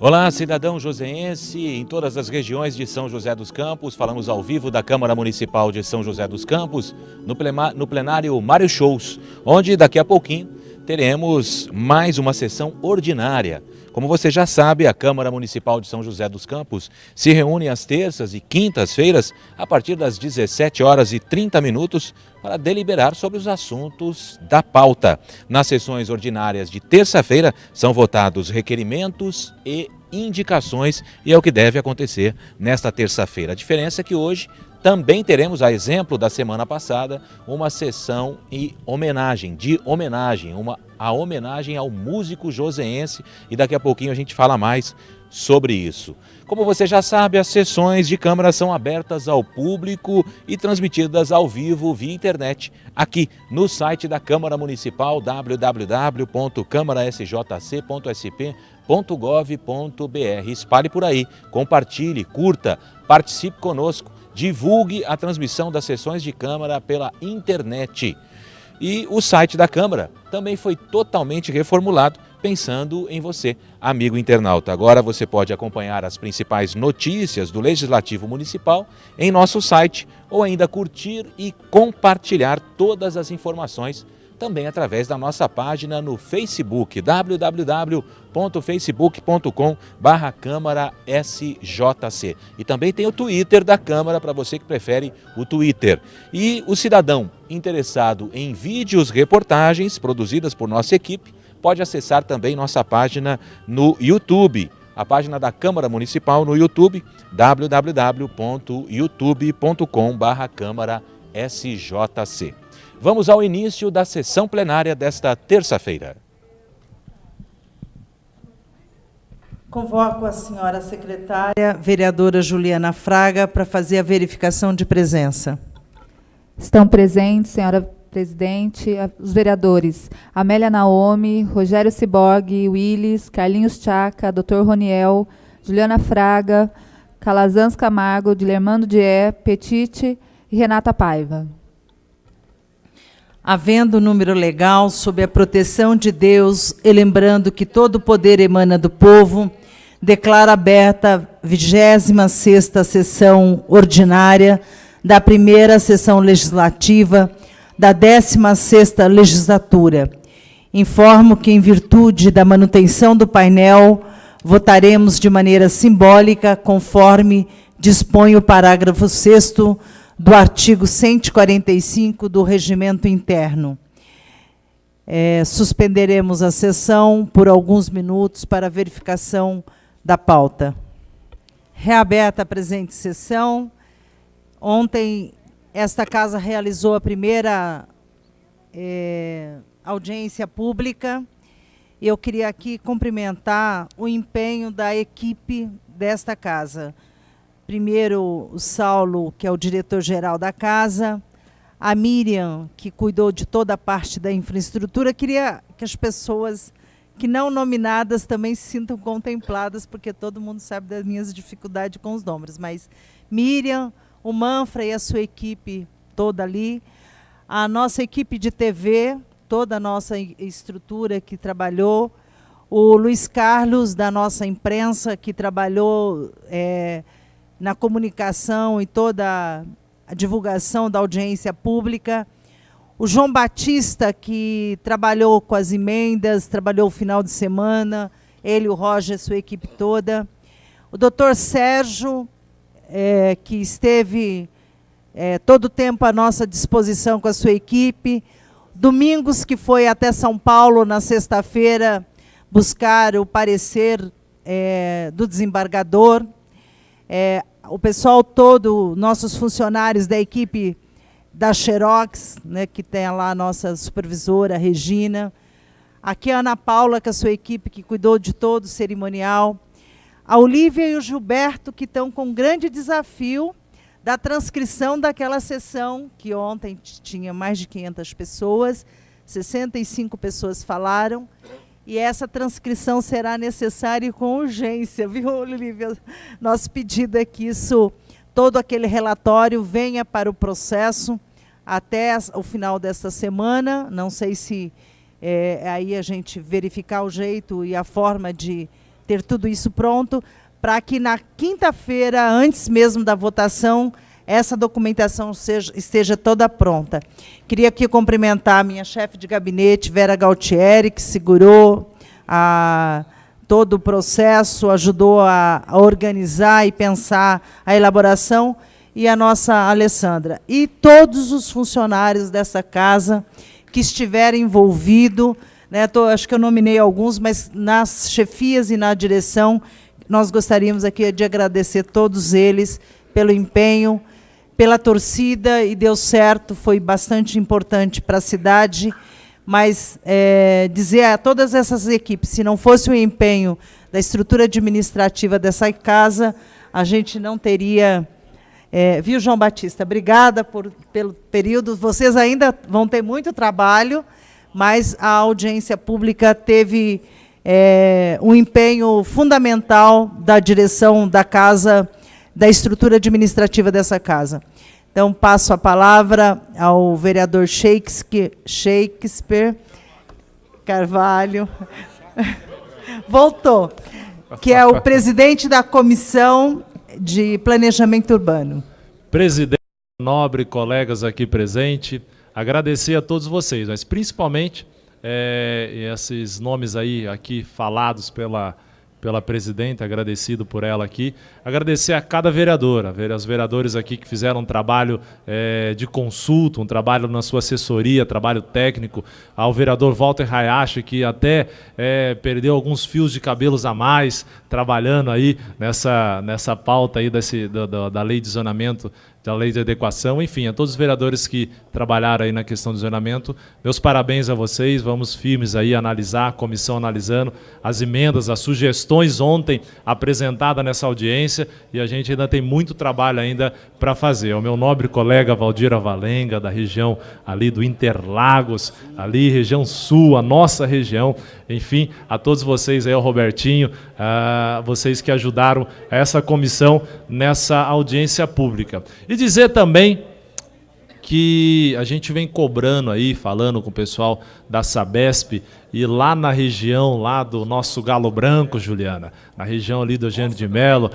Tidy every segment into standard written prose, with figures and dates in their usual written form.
Olá, cidadão joseense, em todas as regiões de São José dos Campos. Falamos ao vivo da Câmara Municipal de São José dos Campos, no plenário Mário Shows, onde daqui a pouquinho teremos mais uma sessão ordinária. Como você já sabe, a Câmara Municipal de São José dos Campos se reúne às terças e quintas-feiras, a partir das 17h30, para deliberar sobre os assuntos da pauta. Nas sessões ordinárias de terça-feira, são votados requerimentos e indicações, e é o que deve acontecer nesta terça-feira. A diferença é que hoje também teremos, a exemplo da semana passada, uma sessão a homenagem ao músico joseense, e daqui a pouquinho a gente fala mais sobre isso. Como você já sabe, as sessões de Câmara são abertas ao público e transmitidas ao vivo via internet, aqui no site da Câmara Municipal, www.câmarasjc.sp.gov.br. Espalhe por aí, compartilhe, curta, participe conosco, divulgue a transmissão das sessões de Câmara pela internet. E o site da Câmara também foi totalmente reformulado, pensando em você, amigo internauta. Agora você pode acompanhar as principais notícias do Legislativo Municipal em nosso site, ou ainda curtir e compartilhar todas as informações também através da nossa página no Facebook, www.facebook.com/CâmaraSJC. E também tem o Twitter da Câmara, para você que prefere o Twitter. E o cidadão interessado em vídeos, reportagens produzidas por nossa equipe, pode acessar também nossa página no YouTube, a página da Câmara Municipal no YouTube, www.youtube.com/CâmaraSJC. Vamos ao início da sessão plenária desta terça-feira. Convoco a senhora secretária, vereadora Juliana Fraga, para fazer a verificação de presença. Estão presentes, senhora presidente, os vereadores Amélia Naomi, Rogério Ciborgue, Willis, Carlinhos Tchaca, Dr. Roniel, Juliana Fraga, Calazans Camargo, Dilermando Dié, Petite e Renata Paiva. Havendo número legal, sob a proteção de Deus, e lembrando que todo o poder emana do povo, declaro aberta a 26ª sessão ordinária da primeira sessão legislativa da 16ª legislatura. Informo que, em virtude da manutenção do painel, votaremos de maneira simbólica, conforme dispõe o parágrafo 6º do artigo 145 do Regimento Interno. Suspenderemos a sessão por alguns minutos para verificação da pauta. Reaberta a presente sessão. Ontem, esta casa realizou a primeira audiência pública. Eu queria aqui cumprimentar o empenho da equipe desta casa. Primeiro, o Saulo, que é o diretor-geral da casa, a Miriam, que cuidou de toda a parte da infraestrutura. Queria que as pessoas que não nominadas também se sintam contempladas, porque todo mundo sabe das minhas dificuldades com os nomes. Mas Miriam, o Manfra e a sua equipe toda ali, a nossa equipe de TV, toda a nossa estrutura que trabalhou, o Luiz Carlos, da nossa imprensa, que trabalhou na comunicação e toda a divulgação da audiência pública, o João Batista, que trabalhou com as emendas, trabalhou o final de semana, ele, o Roger, sua equipe toda, o doutor Sérgio, que esteve todo o tempo à nossa disposição com a sua equipe, Domingos, que foi até São Paulo na sexta-feira buscar o parecer do desembargador, o pessoal todo, nossos funcionários da equipe da Xerox, né, que tem lá a nossa supervisora, a Regina, aqui a Ana Paula, com a sua equipe, que cuidou de todo o cerimonial, a Olívia e o Gilberto, que estão com um grande desafio da transcrição daquela sessão, que ontem tinha mais de 500 pessoas, 65 pessoas falaram, e essa transcrição será necessária e com urgência, viu, Olívia? Nosso pedido é que todo aquele relatório venha para o processo até o final desta semana. Não sei se aí a gente verificar o jeito e a forma de ter tudo isso pronto, para que na quinta-feira, antes mesmo da votação, essa documentação esteja toda pronta. Queria aqui cumprimentar a minha chefe de gabinete, Vera Galtieri, que segurou todo o processo, ajudou a organizar e pensar a elaboração, e a nossa Alessandra. E todos os funcionários dessa casa que estiverem envolvidos, né, acho que eu nominei alguns, mas nas chefias e na direção, nós gostaríamos aqui de agradecer todos eles pelo empenho, pela torcida, e deu certo, foi bastante importante para a cidade, mas dizer a todas essas equipes, se não fosse o empenho da estrutura administrativa dessa casa, a gente não teria... viu, João Batista? Obrigada pelo período. Vocês ainda vão ter muito trabalho, mas a audiência pública teve um empenho fundamental da direção da casa, da estrutura administrativa dessa casa. Então, passo a palavra ao vereador Shakespeare Carvalho. Voltou. Que é o presidente da Comissão de Planejamento Urbano. Presidente, nobre, colegas aqui presentes, agradecer a todos vocês, mas principalmente esses nomes aí aqui falados pela presidenta, agradecido por ela aqui, agradecer a cada vereadora, os vereadores aqui que fizeram um trabalho de consulta, um trabalho na sua assessoria, trabalho técnico, ao vereador Walter Hayashi, que até perdeu alguns fios de cabelos a mais, trabalhando aí nessa pauta aí da lei de zonamento, da lei de adequação, enfim, a todos os vereadores que trabalharam aí na questão do zonamento, meus parabéns a vocês, vamos firmes aí analisar, a comissão analisando as emendas, as sugestões ontem apresentadas nessa audiência, e a gente ainda tem muito trabalho ainda para fazer. O meu nobre colega Valdir Avalenga, da região ali do Interlagos, ali região sul, a nossa região, enfim, a todos vocês aí, ao Robertinho, vocês que ajudaram essa comissão nessa audiência pública. E dizer também que a gente vem cobrando aí, falando com o pessoal da Sabesp, e lá na região lá do nosso Galo Branco, Juliana, na região ali do Eugênio de Melo,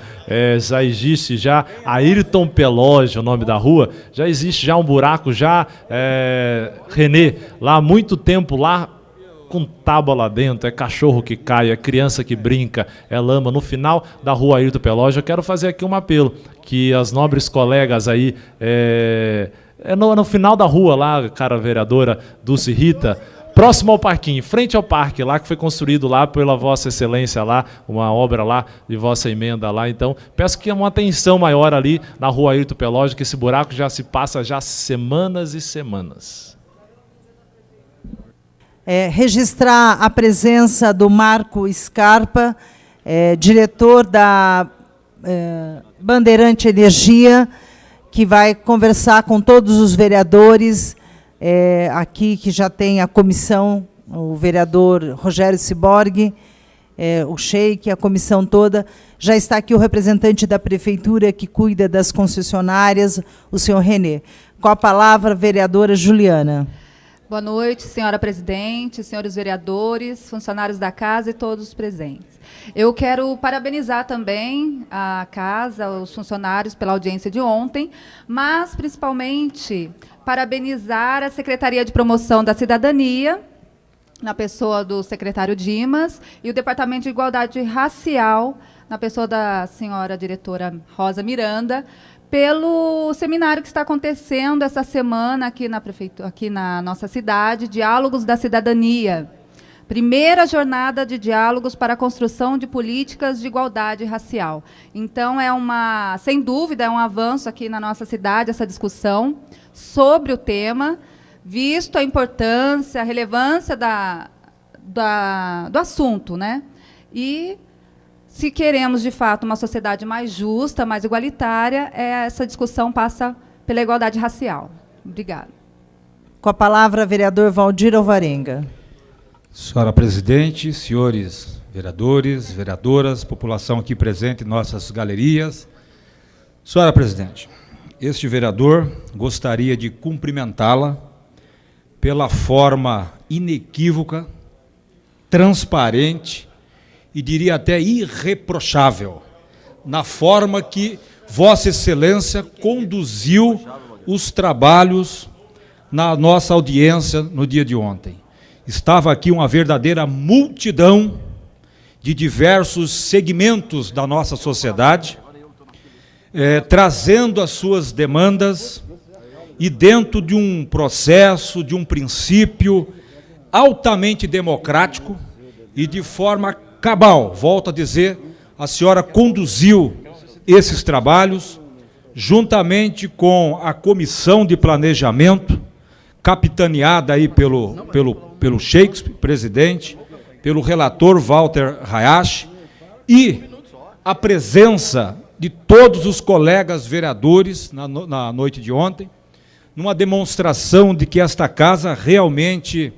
já existe já, Ayrton Pelógio, o nome da rua, já existe já um buraco, Renê, lá há muito tempo lá, com tábua lá dentro, é cachorro que cai, é criança que brinca, é lama. No final da rua Ayrton Pelógio, eu quero fazer aqui um apelo, que as nobres colegas aí, no final da rua lá, cara vereadora Dulce Rita, próximo ao parquinho, frente ao parque lá, que foi construído lá pela Vossa Excelência lá, uma obra lá de Vossa Emenda lá. Então, peço que uma atenção maior ali na rua Ayrton Pelógio, que esse buraco já se passa já semanas e semanas. Registrar a presença do Marco Scarpa, diretor da Bandeirante Energia, que vai conversar com todos os vereadores aqui, que já tem a comissão, o vereador Rogério Ciborgue, o Sheik, a comissão toda. Já está aqui o representante da prefeitura que cuida das concessionárias, o senhor Renê. Com a palavra, vereadora Juliana. Boa noite, senhora presidente, senhores vereadores, funcionários da casa e todos os presentes. Eu quero parabenizar também a casa, os funcionários pela audiência de ontem, mas principalmente parabenizar a Secretaria de Promoção da Cidadania, na pessoa do secretário Dimas, e o Departamento de Igualdade Racial, na pessoa da senhora diretora Rosa Miranda, pelo seminário que está acontecendo essa semana aqui na prefeitura, aqui na nossa cidade, Diálogos da Cidadania. Primeira jornada de diálogos para a construção de políticas de igualdade racial. Então, sem dúvida, é um avanço aqui na nossa cidade, essa discussão sobre o tema, visto a importância, a relevância do assunto, né? E se queremos, de fato, uma sociedade mais justa, mais igualitária, essa discussão passa pela igualdade racial. Obrigada. Com a palavra, vereador Valdir Alvarenga. Senhora presidente, senhores vereadores, vereadoras, população aqui presente em nossas galerias. Senhora presidente, este vereador gostaria de cumprimentá-la pela forma inequívoca, transparente e diria até irreprochável, na forma que Vossa Excelência conduziu os trabalhos na nossa audiência no dia de ontem. Estava aqui uma verdadeira multidão de diversos segmentos da nossa sociedade, trazendo as suas demandas e dentro de um processo, de um princípio altamente democrático e de forma cabal. Volto a dizer, a senhora conduziu esses trabalhos juntamente com a Comissão de Planejamento, capitaneada aí pelo Shakespeare, presidente, pelo relator Walter Hayashi, e a presença de todos os colegas vereadores na noite de ontem, numa demonstração de que esta casa realmente,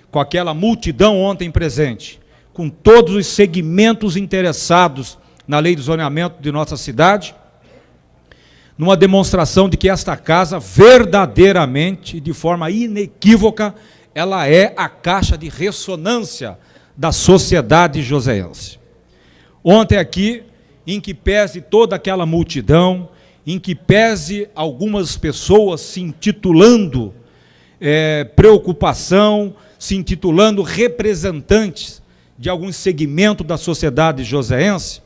com aquela multidão ontem presente, com todos os segmentos interessados na lei de zoneamento de nossa cidade, numa demonstração de que esta casa, verdadeiramente, de forma inequívoca, ela é a caixa de ressonância da sociedade joseense. Ontem aqui, em que pese toda aquela multidão, em que pese algumas pessoas se intitulando preocupação, se intitulando representantes de algum segmento da sociedade joseense,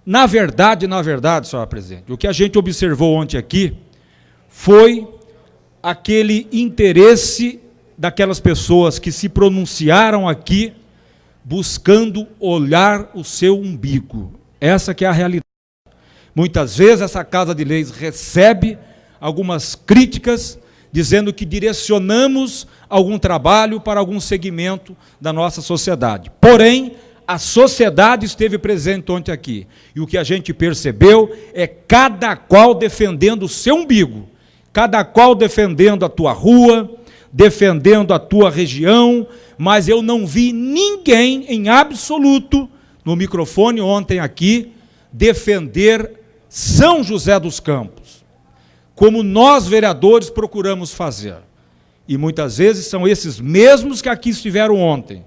na verdade, senhora presidente, o que a gente observou ontem aqui foi aquele interesse daquelas pessoas que se pronunciaram aqui buscando olhar o seu umbigo. Essa que é a realidade. Muitas vezes essa Casa de Leis recebe algumas críticas dizendo que direcionamos algum trabalho para algum segmento da nossa sociedade. Porém, a sociedade esteve presente ontem aqui. E o que a gente percebeu é cada qual defendendo o seu umbigo, cada qual defendendo a tua rua, defendendo a tua região, mas eu não vi ninguém em absoluto, no microfone ontem aqui, defender São José dos Campos, como nós, vereadores, procuramos fazer. E muitas vezes são esses mesmos que aqui estiveram ontem,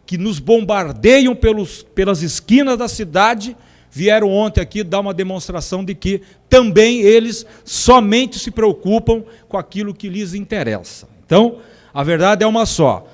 que nos bombardeiam pelas esquinas da cidade, vieram ontem aqui dar uma demonstração de que também eles somente se preocupam com aquilo que lhes interessa. Então, a verdade é uma só.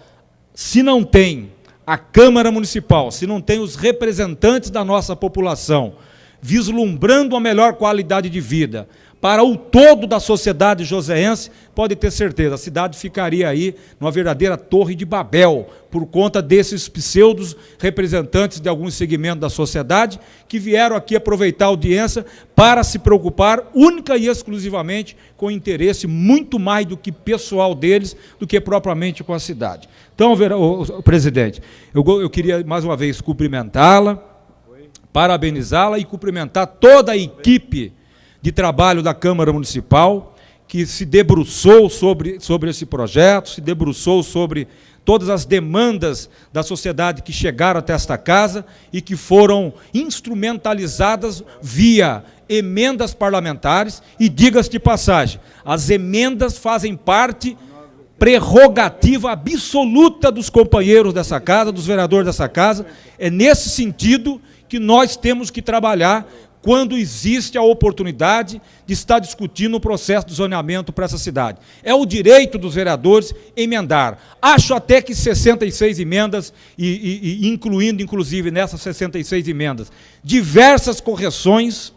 Se não tem a Câmara Municipal, se não tem os representantes da nossa população vislumbrando a melhor qualidade de vida para o todo da sociedade joseense, pode ter certeza, a cidade ficaria aí numa verdadeira torre de Babel, por conta desses pseudos representantes de alguns segmentos da sociedade, que vieram aqui aproveitar a audiência para se preocupar única e exclusivamente com o interesse muito mais do que pessoal deles, do que propriamente com a cidade. Então, presidente, eu queria mais uma vez cumprimentá-la, parabenizá-la e cumprimentar toda a equipe de trabalho da Câmara Municipal, que se debruçou sobre esse projeto, se debruçou sobre todas as demandas da sociedade que chegaram até esta casa e que foram instrumentalizadas via emendas parlamentares, e diga-se de passagem, as emendas fazem parte prerrogativa absoluta dos companheiros dessa casa, dos vereadores dessa casa. É nesse sentido que nós temos que trabalhar quando existe a oportunidade de estar discutindo o processo de zoneamento para essa cidade. É o direito dos vereadores emendar. Acho até que 66 emendas, e incluindo, inclusive, nessas 66 emendas, diversas correções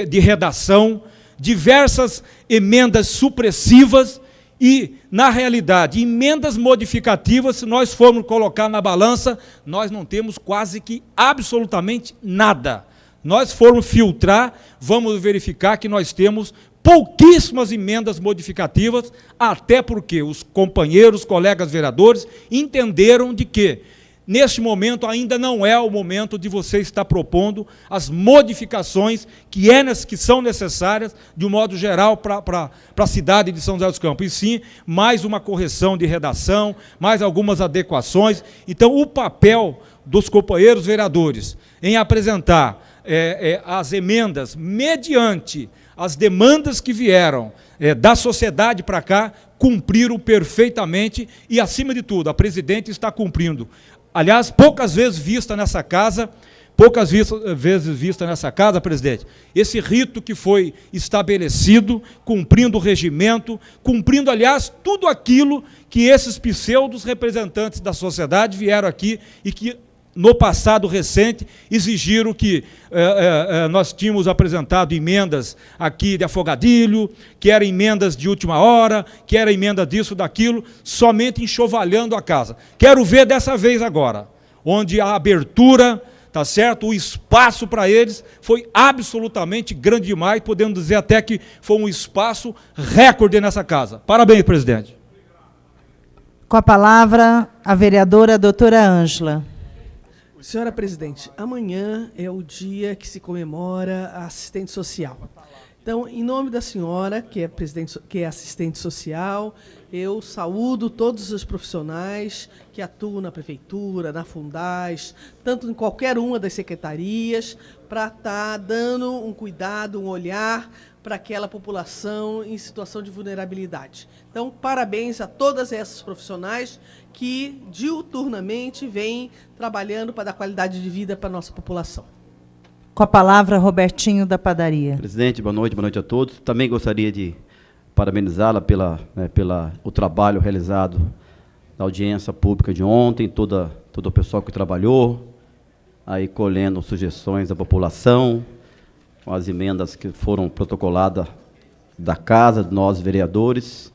de redação, diversas emendas supressivas e, na realidade, emendas modificativas, se nós formos colocar na balança, nós não temos quase que absolutamente nada. Nós formos filtrar, vamos verificar que nós temos pouquíssimas emendas modificativas, até porque os companheiros, colegas vereadores, entenderam de que, neste momento, ainda não é o momento de você estar propondo as modificações que são necessárias, de um modo geral, para a cidade de São José dos Campos. E sim, mais uma correção de redação, mais algumas adequações. Então, o papel dos companheiros vereadores em apresentar as emendas mediante as demandas que vieram da sociedade para cá, cumpriram perfeitamente e, acima de tudo, a presidente está cumprindo aliás, poucas vezes vista nessa casa, presidente, esse rito que foi estabelecido, cumprindo o regimento, cumprindo, aliás, tudo aquilo que esses pseudos representantes da sociedade vieram aqui e que, no passado recente, exigiram que nós tínhamos apresentado emendas aqui de afogadilho, que eram emendas de última hora, que era emenda disso, daquilo, somente enxovalhando a casa. Quero ver dessa vez agora, onde a abertura, tá certo, o espaço para eles foi absolutamente grande demais, podemos dizer até que foi um espaço recorde nessa casa. Parabéns, presidente. Com a palavra, a vereadora doutora Ângela. Senhora presidente, amanhã é o dia que se comemora a assistente social. Então, em nome da senhora, que é assistente social, eu saúdo todos os profissionais que atuam na prefeitura, na Fundaz, tanto em qualquer uma das secretarias, para estar dando um cuidado, um olhar para aquela população em situação de vulnerabilidade. Então, parabéns a todas essas profissionais que diuturnamente vêm trabalhando para dar qualidade de vida para a nossa população. Com a palavra, Robertinho da Padaria. Presidente, boa noite a todos. Também gostaria de parabenizá-la o trabalho realizado na audiência pública de ontem, todo o pessoal que trabalhou, aí colhendo sugestões da população, com as emendas que foram protocoladas da casa, de nós vereadores,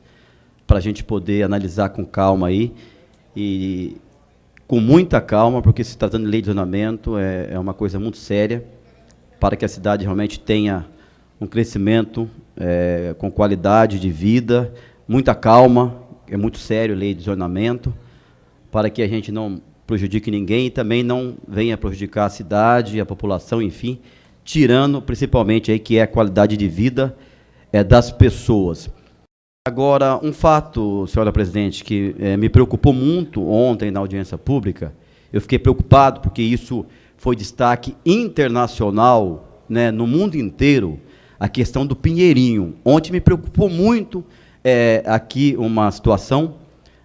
para a gente poder analisar com calma aí, e com muita calma, porque se tratando de lei de zonamento é uma coisa muito séria, para que a cidade realmente tenha um crescimento com qualidade de vida, muita calma, é muito sério a lei de zonamento, para que a gente não prejudique ninguém e também não venha prejudicar a cidade, a população, enfim, tirando principalmente aí que é a qualidade de vida das pessoas. Agora, um fato, senhora presidente, que me preocupou muito ontem na audiência pública, eu fiquei preocupado porque isso foi destaque internacional, né, no mundo inteiro, a questão do Pinheirinho. Ontem me preocupou muito aqui uma situação,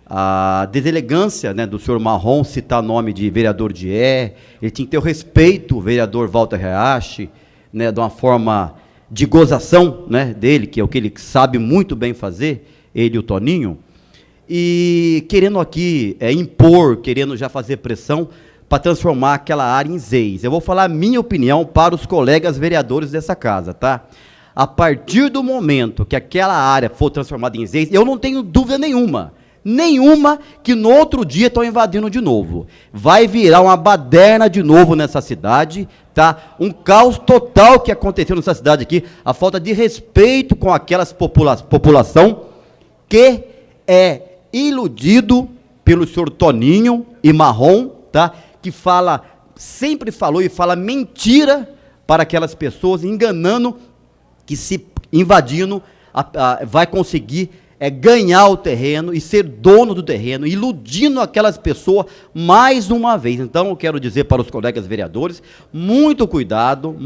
a deselegância, né, do senhor Marrom citar nome de vereador Dié, ele tinha que ter o respeito, o vereador Walter Reache, né, de uma forma de gozação, né, dele, que é o que ele sabe muito bem fazer, ele e o Toninho, e querendo aqui impor, querendo já fazer pressão para transformar aquela área em ZEIS. Eu vou falar a minha opinião para os colegas vereadores dessa casa, tá? A partir do momento que aquela área for transformada em ZEIS, eu não tenho dúvida nenhuma que no outro dia estão invadindo de novo. Vai virar uma baderna de novo nessa cidade, tá? Um caos total que aconteceu nessa cidade aqui, a falta de respeito com aquelas população que é iludido pelo senhor Toninho e Marrom, tá? Que sempre falou e fala mentira para aquelas pessoas, enganando que se invadindo vai conseguir ganhar o terreno e ser dono do terreno, iludindo aquelas pessoas mais uma vez. Então, eu quero dizer para os colegas vereadores, muito cuidado,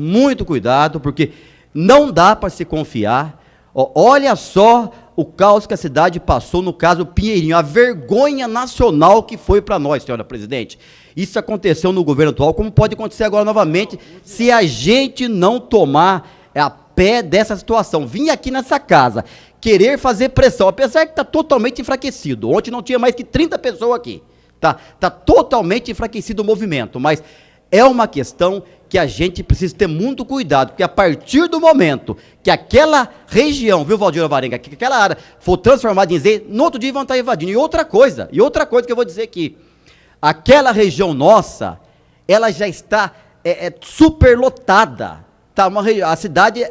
porque não dá para se confiar. Olha só o caos que a cidade passou no caso Pinheirinho, a vergonha nacional que foi para nós, senhora presidente. Isso aconteceu no governo atual, como pode acontecer agora novamente, se a gente não tomar a pé dessa situação. Vim aqui nessa casa querer fazer pressão, apesar que está totalmente enfraquecido. Ontem não tinha mais que 30 pessoas aqui. Tá totalmente enfraquecido o movimento, mas é uma questão que a gente precisa ter muito cuidado, porque a partir do momento que aquela região, viu, Valdir Alvarenga, que aquela área for transformada em ZEIS, no outro dia vão estar invadindo. E outra coisa que eu vou dizer aqui, aquela região nossa, ela já está superlotada, tá? A cidade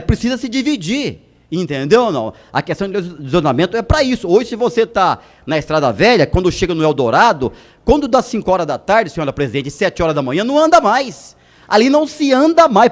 precisa se dividir, entendeu ou não? A questão de zonamento é para isso. Hoje, se você está na Estrada Velha, quando chega no Eldorado, quando dá 5 horas da tarde, senhora presidente, 7 horas da manhã, não anda mais. Ali não se anda mais,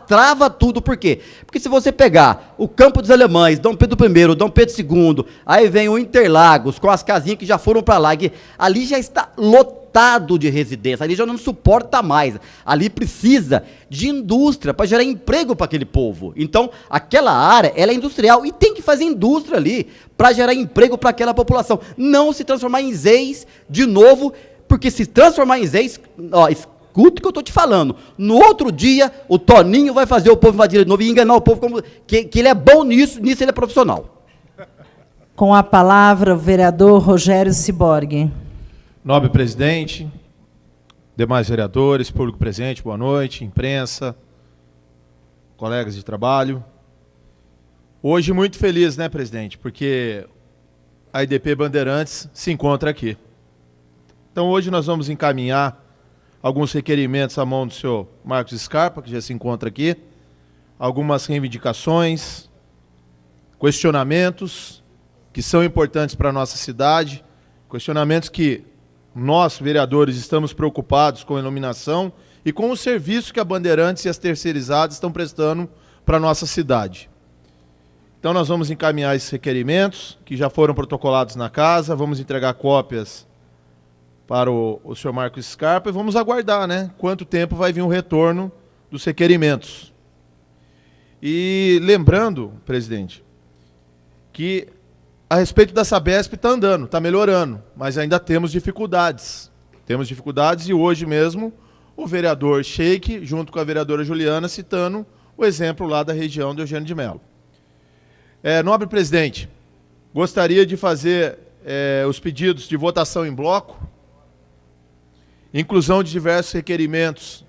trava tudo. Por quê? Porque se você pegar o Campo dos Alemães, Dom Pedro I, Dom Pedro II, aí vem o Interlagos, com as casinhas que já foram para lá, ali já está lotado de residência, ali já não suporta mais. Ali precisa de indústria para gerar emprego para aquele povo. Então, aquela área, ela é industrial e tem que fazer indústria ali para gerar emprego para aquela população. Não se transformar em ZEIS de novo, porque se transformar em Zé, escuta o que eu estou te falando. No outro dia, o Toninho vai fazer o povo invadir de novo e enganar o povo, que ele é bom nisso ele é profissional. Com a palavra, o vereador Rogério Ciborgue. Nobre presidente, demais vereadores, público presente, boa noite, imprensa, colegas de trabalho. Hoje muito feliz, né, presidente, porque a IDP Bandeirantes se encontra aqui. Então hoje nós vamos encaminhar alguns requerimentos à mão do senhor Marcos Scarpa, que já se encontra aqui, algumas reivindicações, questionamentos que são importantes para a nossa cidade, questionamentos que nós, vereadores, estamos preocupados com a iluminação e com o serviço que a Bandeirantes e as terceirizadas estão prestando para a nossa cidade. Então nós vamos encaminhar esses requerimentos, que já foram protocolados na casa, vamos entregar cópias para o senhor Marcos Scarpa e vamos aguardar, né, quanto tempo vai vir o retorno dos requerimentos. E lembrando, presidente, que a respeito da Sabesp está andando, está melhorando, mas ainda temos dificuldades. Temos dificuldades e hoje mesmo o vereador Sheik, junto com a vereadora Juliana, citando o exemplo lá da região de Eugênio de Melo. Nobre presidente, gostaria de fazer os pedidos de votação em bloco, inclusão de diversos requerimentos,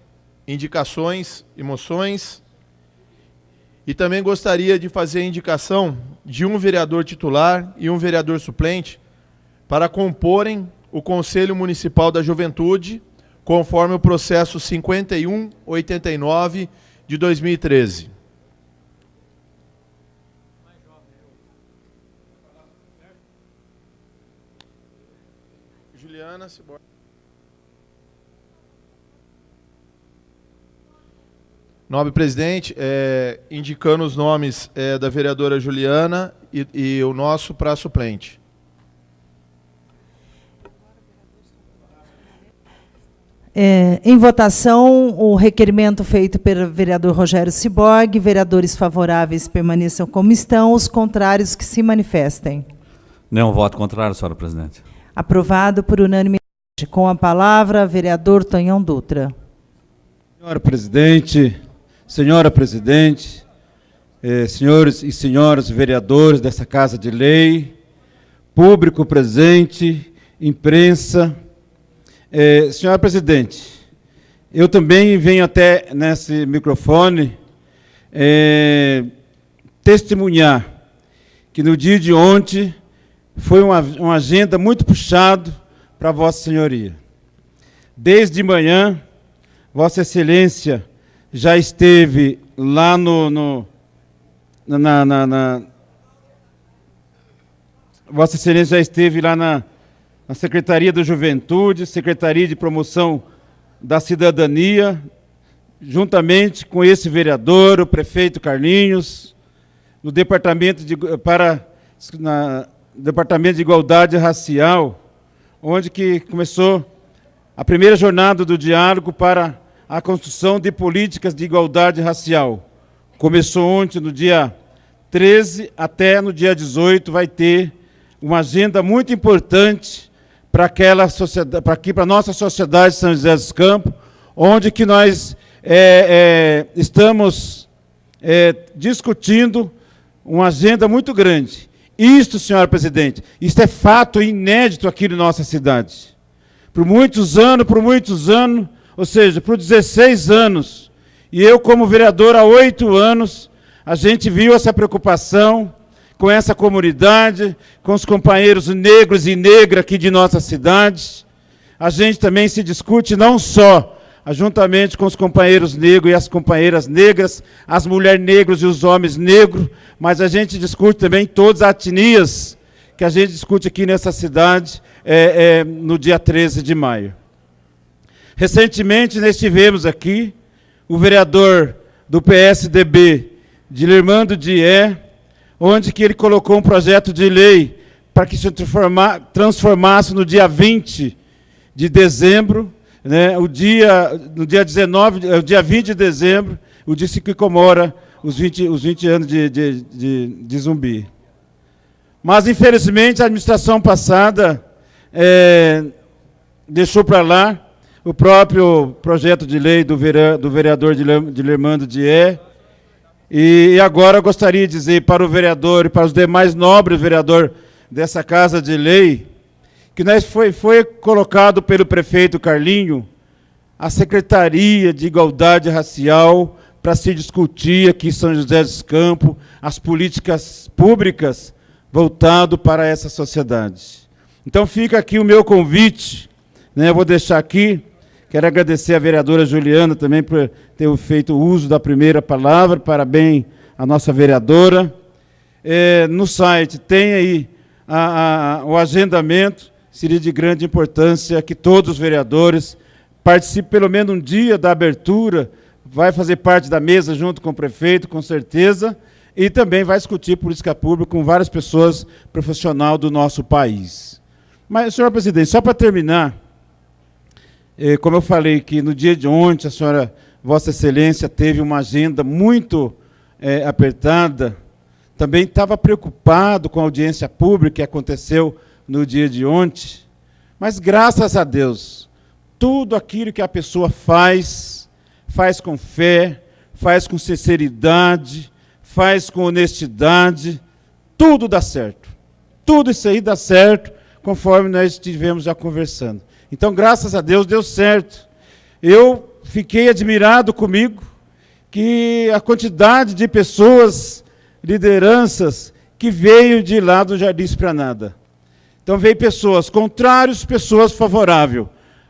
indicações e moções, e também gostaria de fazer a indicação de um vereador titular e um vereador suplente para comporem o Conselho Municipal da Juventude, conforme o processo 5189 de 2013. Juliana, Ciborgue. Nobre presidente, indicando os nomes da vereadora Juliana e o nosso para suplente. Em votação, o requerimento feito pelo vereador Rogério Ciborgue. Vereadores favoráveis permaneçam como estão, os contrários que se manifestem. Nenhum voto contrário, senhora presidente. Aprovado por unanimidade. Com a palavra, vereador Tonhão Dutra. Senhora presidente, senhores e senhoras vereadores dessa Casa de Lei, público presente, imprensa. Senhora presidente, eu também venho até nesse microfone testemunhar que no dia de ontem foi uma agenda muito puxada para Vossa Senhoria. Desde manhã, Vossa Excelência já esteve lá Vossa Excelência já esteve lá na Secretaria da Juventude, Secretaria de Promoção da Cidadania, juntamente com esse vereador, o prefeito Carlinhos, no Departamento de Igualdade Racial, onde que começou a primeira jornada do diálogo para a construção de políticas de igualdade racial. Começou ontem, no dia 13, até no dia 18, vai ter uma agenda muito importante para aquela sociedade, para a nossa sociedade de São José dos Campos, onde que nós estamos discutindo uma agenda muito grande. Isto, senhora presidente, isto é fato inédito aqui na nossa cidade. Por muitos anos, ou seja, por 16 anos, e eu como vereador há 8 anos, a gente viu essa preocupação com essa comunidade, com os companheiros negros e negras aqui de nossa cidade. A gente também se discute não só juntamente com os companheiros negros e as companheiras negras, as mulheres negras e os homens negros, mas a gente discute também todas as etnias que a gente discute aqui nessa cidade no dia 13 de maio. Recentemente, nós tivemos aqui o vereador do PSDB, Dilermando Dié, onde que ele colocou um projeto de lei para que se transformasse no dia 20 de dezembro, né, no dia 20 de dezembro, o dia que comemora os 20 anos de Zumbi. Mas, infelizmente, a administração passada deixou para lá o próprio projeto de lei do vereador Dilermando Dié. E agora gostaria de dizer para o vereador e para os demais nobres vereadores dessa Casa de Lei, que foi colocado pelo prefeito Carlinho a Secretaria de Igualdade Racial para se discutir aqui em São José dos Campos as políticas públicas voltado para essa sociedade. Então fica aqui o meu convite, né, eu vou deixar aqui, quero agradecer a vereadora Juliana também por ter feito uso da primeira palavra, parabéns à nossa vereadora. No site tem aí o agendamento, seria de grande importância que todos os vereadores participem pelo menos um dia da abertura, vai fazer parte da mesa junto com o prefeito, com certeza, e também vai discutir política pública com várias pessoas profissionais do nosso país. Mas, senhor presidente, só para terminar, como eu falei que no dia de ontem a senhora, Vossa Excelência, teve uma agenda muito apertada, também estava preocupado com a audiência pública que aconteceu no dia de ontem, mas graças a Deus, tudo aquilo que a pessoa faz com fé, faz com sinceridade, faz com honestidade, tudo dá certo. Tudo isso aí dá certo, conforme nós estivemos já conversando. Então, graças a Deus, deu certo. Eu fiquei admirado comigo que a quantidade de pessoas, lideranças, que veio de lá do Jardim Esplanada. Então, veio pessoas contrárias, pessoas favoráveis.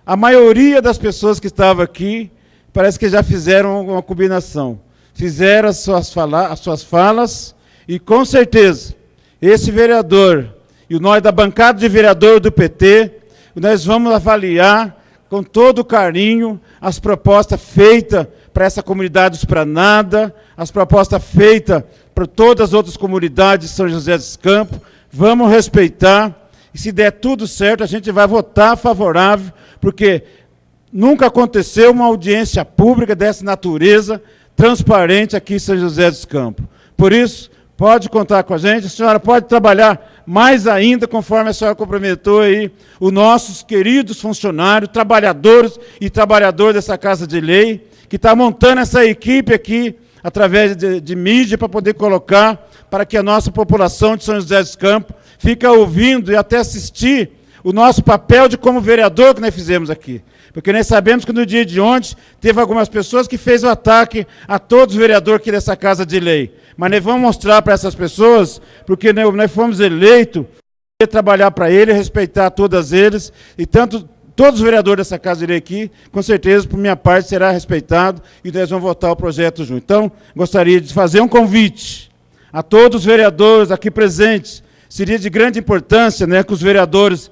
A maioria das pessoas que estavam aqui, parece que já fizeram uma combinação. Fizeram as suas falas e, com certeza, esse vereador e nós da bancada de vereador do PT, nós vamos avaliar com todo carinho as propostas feitas para essa comunidade Esplanada, as propostas feitas para todas as outras comunidades de São José dos Campos, vamos respeitar, e se der tudo certo, a gente vai votar favorável, porque nunca aconteceu uma audiência pública dessa natureza, transparente aqui em São José dos Campos. Por isso, pode contar com a gente, a senhora pode trabalhar mais ainda, conforme a senhora comprometeu aí, os nossos queridos funcionários, trabalhadores e trabalhadoras dessa Casa de Lei, que está montando essa equipe aqui, através de mídia, para poder colocar, para que a nossa população de São José dos Campos fique ouvindo e até assistir o nosso papel de como vereador que nós fizemos aqui. Porque nós sabemos que no dia de ontem teve algumas pessoas que fez o ataque a todos os vereadores aqui dessa Casa de Lei. Mas nós vamos mostrar para essas pessoas, porque nós fomos eleitos para trabalhar para eles, respeitar todas eles, e todos os vereadores dessa Casa de Lei aqui, com certeza, por minha parte, será respeitado, e nós vamos votar o projeto junto. Então, gostaria de fazer um convite a todos os vereadores aqui presentes. Seria de grande importância, né, que os vereadores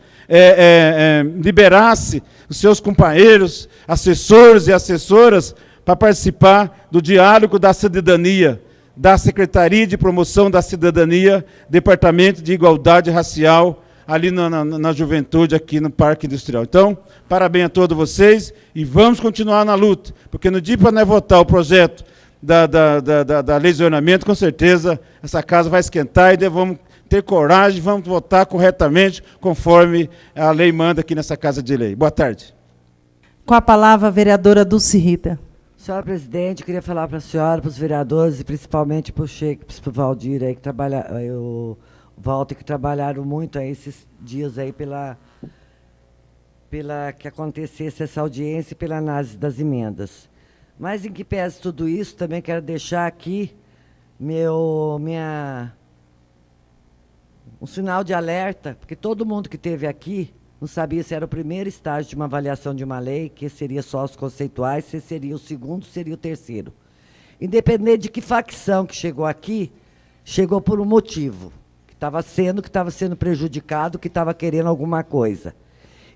liberassem os seus companheiros, assessores e assessoras, para participar do diálogo da cidadania, da Secretaria de Promoção da Cidadania, Departamento de Igualdade Racial, ali na juventude, aqui no Parque Industrial. Então, parabéns a todos vocês e vamos continuar na luta, porque no dia para nós votar o projeto da lei de ordenamento, com certeza essa casa vai esquentar e vamos ter coragem, vamos votar corretamente, conforme a lei manda aqui nessa Casa de Lei. Boa tarde. Com a palavra, a vereadora Dulce Rita. Senhora presidente, queria falar para a senhora, para os vereadores e principalmente para o Sheik, para o Valdir, aí, que trabalha, o Walter, que trabalharam muito aí esses dias aí pela que acontecesse essa audiência e pela análise das emendas. Mas em que pese tudo isso, também quero deixar aqui um sinal de alerta, porque todo mundo que esteve aqui não sabia se era o primeiro estágio de uma avaliação de uma lei, que seria só os conceituais, se seria o segundo, seria o terceiro. Independente de que facção que chegou aqui, chegou por um motivo, que estava sendo prejudicado, que estava querendo alguma coisa.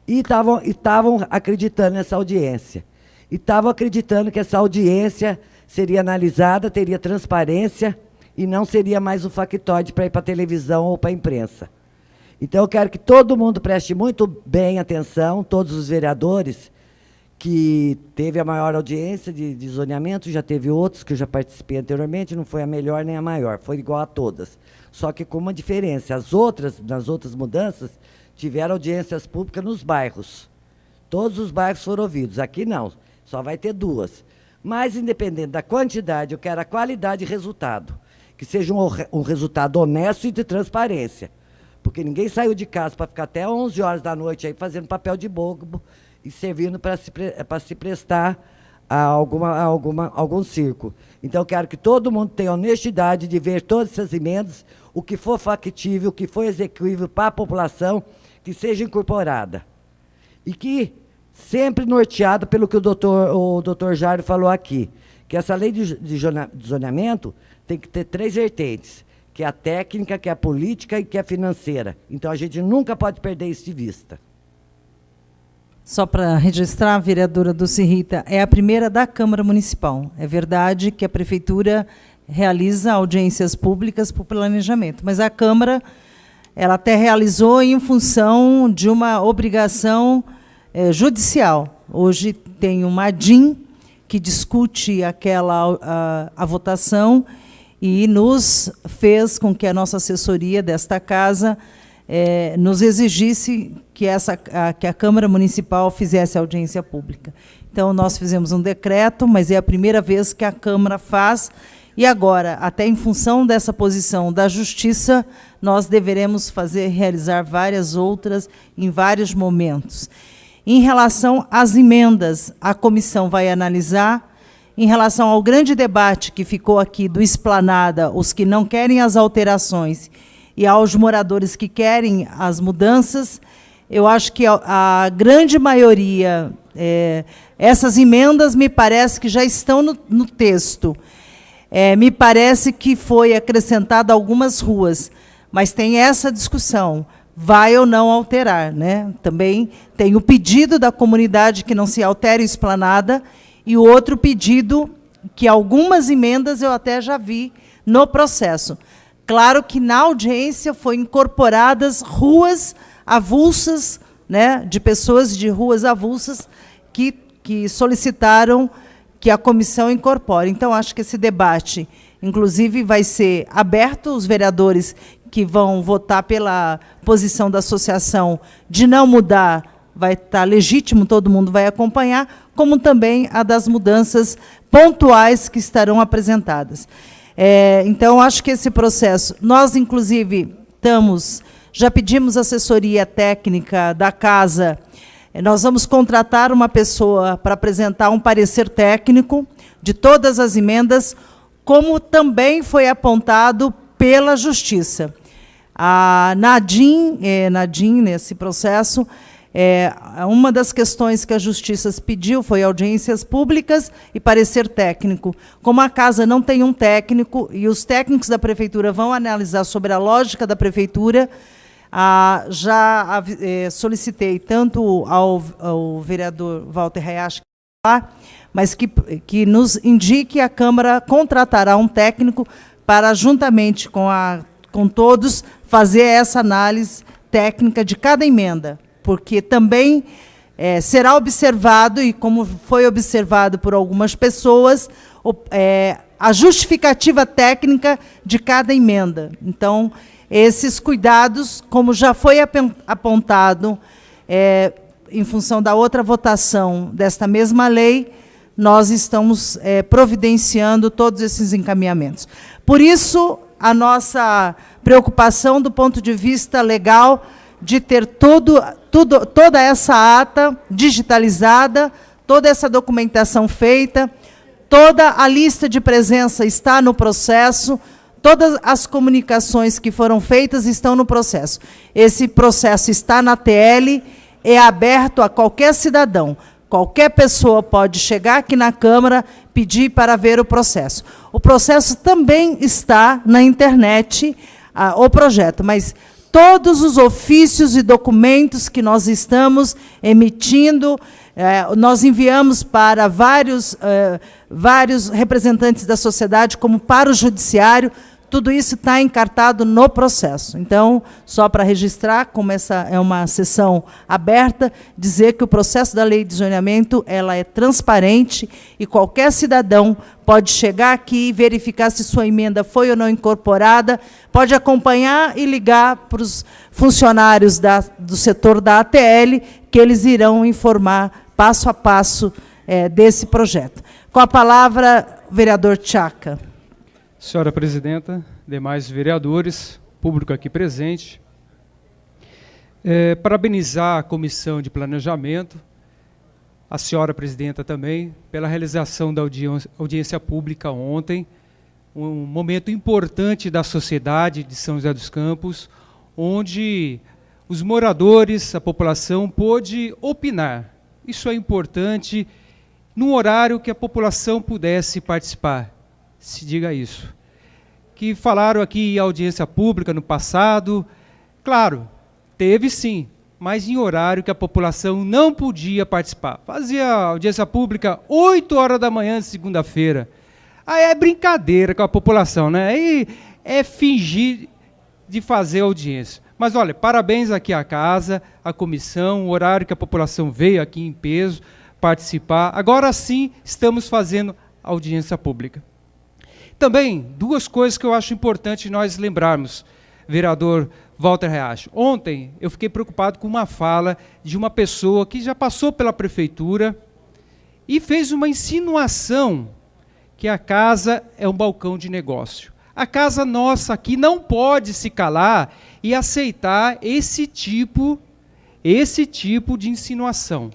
E estavam acreditando nessa audiência. E estavam acreditando que essa audiência seria analisada, teria transparência, e não seria mais um factoide para ir para a televisão ou para a imprensa. Então, eu quero que todo mundo preste muito bem atenção, todos os vereadores, que teve a maior audiência de zoneamento, já teve outros que eu já participei anteriormente, não foi a melhor nem a maior, foi igual a todas. Só que com uma diferença, nas outras mudanças, tiveram audiências públicas nos bairros. Todos os bairros foram ouvidos. Aqui não, só vai ter 2. Mas, independente da quantidade, eu quero a qualidade e resultado. Que seja um resultado honesto e de transparência. Porque ninguém saiu de casa para ficar até 11 horas da noite aí fazendo papel de bobo e servindo para se prestar a algum circo. Então, eu quero que todo mundo tenha honestidade de ver todas essas emendas, o que for factível, o que for execuível para a população, que seja incorporada. E que, sempre norteado pelo que o doutor Jairo falou aqui, que essa lei de zoneamento tem que ter 3 vertentes, que é a técnica, que é a política e que é a financeira. Então, a gente nunca pode perder isso de vista. Só para registrar, a vereadora Dulce Rita é a primeira da Câmara Municipal. É verdade que a Prefeitura realiza audiências públicas para o planejamento, mas a Câmara ela até realizou em função de uma obrigação judicial. Hoje tem uma ADIM que discute a votação e nos fez com que a nossa assessoria desta casa nos exigisse que a Câmara Municipal fizesse audiência pública. Então, nós fizemos um decreto, mas é a primeira vez que a Câmara faz, e agora, até em função dessa posição da Justiça, nós deveremos realizar várias outras em vários momentos. Em relação às emendas, a comissão vai analisar. Em relação ao grande debate que ficou aqui do Esplanada, os que não querem as alterações, e aos moradores que querem as mudanças, eu acho que a grande maioria, essas emendas me parece que já estão no texto. Me parece que foi acrescentada algumas ruas, mas tem essa discussão, vai ou não alterar, né? Também tem o pedido da comunidade que não se altere a Esplanada, e o outro pedido, que algumas emendas eu até já vi no processo. Claro que na audiência foram incorporadas ruas avulsas, né, de pessoas de ruas avulsas que solicitaram que a comissão incorpore. Então, acho que esse debate, inclusive, vai ser aberto, os vereadores que vão votar pela posição da associação de não mudar, vai estar legítimo, todo mundo vai acompanhar, como também a das mudanças pontuais que estarão apresentadas. Então, acho que esse processo, nós, inclusive, já pedimos assessoria técnica da casa, nós vamos contratar uma pessoa para apresentar um parecer técnico de todas as emendas, como também foi apontado pela Justiça. A Nadim, nesse processo, uma das questões que a Justiça pediu foi audiências públicas e parecer técnico. Como a casa não tem um técnico, e os técnicos da Prefeitura vão analisar sobre a lógica da Prefeitura, já solicitei tanto ao vereador Walter Hayashi, mas que nos indique a Câmara contratará um técnico para, juntamente com todos, fazer essa análise técnica de cada emenda, porque também será observado, e como foi observado por algumas pessoas, a justificativa técnica de cada emenda. Então, esses cuidados, como já foi apontado em função da outra votação desta mesma lei, nós estamos providenciando todos esses encaminhamentos. Por isso, a nossa preocupação do ponto de vista legal de ter toda essa ata digitalizada, toda essa documentação feita, toda a lista de presença está no processo, todas as comunicações que foram feitas estão no processo. Esse processo está na TL, é aberto a qualquer cidadão. Qualquer pessoa pode chegar aqui na Câmara, pedir para ver o processo. O processo também está na internet, o projeto, mas todos os ofícios e documentos que nós estamos emitindo, nós enviamos para vários representantes da sociedade, como para o Judiciário, tudo isso está encartado no processo. Então, só para registrar, como essa é uma sessão aberta, dizer que o processo da lei de zoneamento ela é transparente e qualquer cidadão pode chegar aqui e verificar se sua emenda foi ou não incorporada, pode acompanhar e ligar para os funcionários do setor da ATL, que eles irão informar passo a passo desse projeto. Com a palavra, vereador Tchaca. Senhora presidenta, demais vereadores, público aqui presente, parabenizar a Comissão de Planejamento, a senhora presidenta também, pela realização da audiência pública ontem, um momento importante da sociedade de São José dos Campos, onde os moradores, a população, pôde opinar. Isso é importante, num horário que a população pudesse participar. Se diga isso. Que falaram aqui em audiência pública no passado, claro, teve sim, mas em horário que a população não podia participar. Fazia audiência pública 8 horas da manhã de segunda-feira. Aí é brincadeira com a população, né? Aí é fingir de fazer audiência. Mas olha, parabéns aqui à casa, à comissão, o horário que a população veio aqui em peso participar. Agora sim estamos fazendo audiência pública. Também, duas coisas que eu acho importante nós lembrarmos, vereador Walter Reacho. Ontem, eu fiquei preocupado com uma fala de uma pessoa que já passou pela prefeitura e fez uma insinuação que a casa é um balcão de negócio. A casa nossa aqui não pode se calar e aceitar esse tipo de insinuação.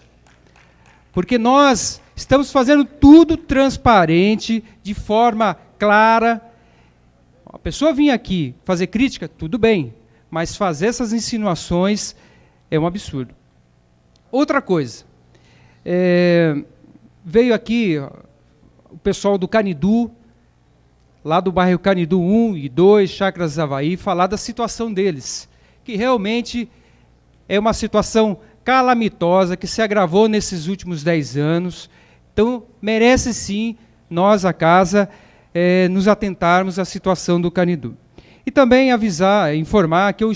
Porque nós estamos fazendo tudo transparente, de forma clara. A pessoa vir aqui fazer crítica, tudo bem, mas fazer essas insinuações é um absurdo. Outra coisa, veio aqui o pessoal do Canidu, lá do bairro Canidu 1 e 2, Chácaras Havaí, falar da situação deles, que realmente é uma situação calamitosa, que se agravou nesses últimos 10 anos. Então, merece sim, nós, a casa, nos atentarmos à situação do Canidu. E também avisar, informar que eu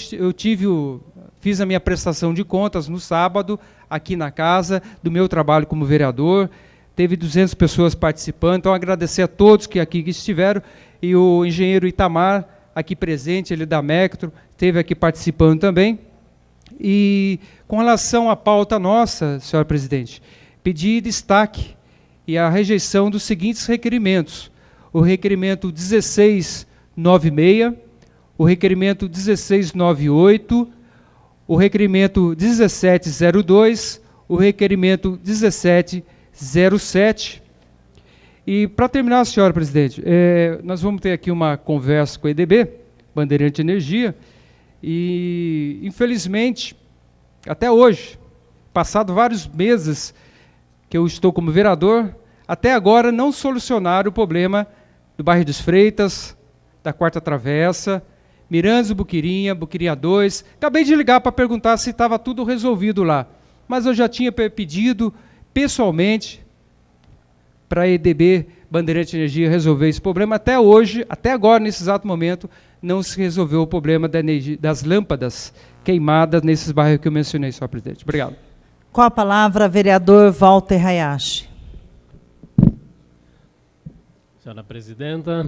fiz a minha prestação de contas no sábado, aqui na casa, do meu trabalho como vereador. Teve 200 pessoas participando, então agradecer a todos que aqui estiveram, e o engenheiro Itamar, aqui presente, ele da Mectro, esteve aqui participando também. E com relação à pauta nossa, senhora presidente, pedi destaque e a rejeição dos seguintes requerimentos: o requerimento 1696, o requerimento 1698, o requerimento 1702, o requerimento 1707. E, para terminar, senhora presidente, nós vamos ter aqui uma conversa com a EDB, Bandeirante Energia, e, infelizmente, até hoje, passado vários meses que eu estou como vereador, até agora não solucionaram o problema do bairro dos Freitas, da Quarta Travessa, Mirandes, Buquirinha 2. Acabei de ligar para perguntar se estava tudo resolvido lá, mas eu já tinha pedido pessoalmente para a EDB Bandeirante Energia resolver esse problema. Até hoje, até agora, nesse exato momento, não se resolveu o problema das lâmpadas queimadas nesses bairros que eu mencionei, senhor presidente. Obrigado. Com a palavra, vereador Walter Hayashi. Senhora presidenta,